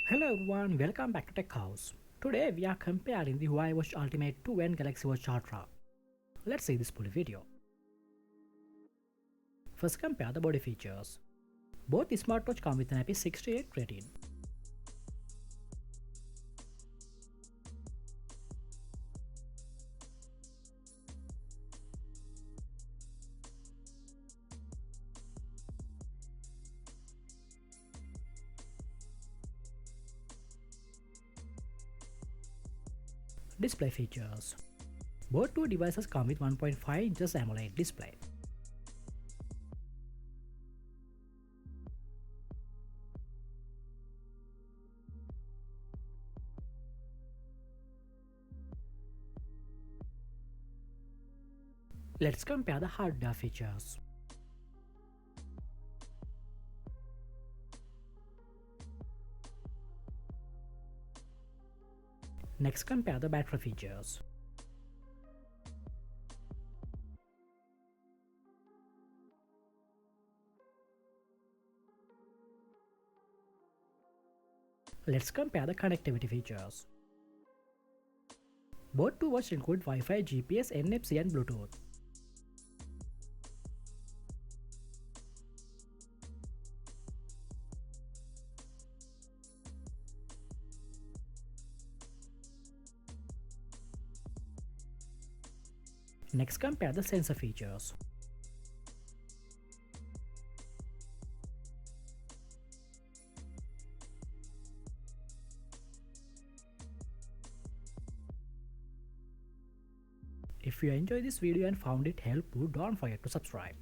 Hello everyone, welcome back to Tech House. Today we are comparing the Huawei Watch Ultimate 2 and Galaxy Watch Ultra. Let's see this full video. First compare the body features. Both the smartwatch come with an IP68 rating. Display features. Both two devices come with 1.5 inches AMOLED display. Let's compare the hardware features. Next compare the battery features. Let's compare the connectivity features. Both two watches include Wi-Fi, GPS, NFC and Bluetooth. Next compare the sensor features. If you enjoyed this video and found it helpful, don't forget to subscribe.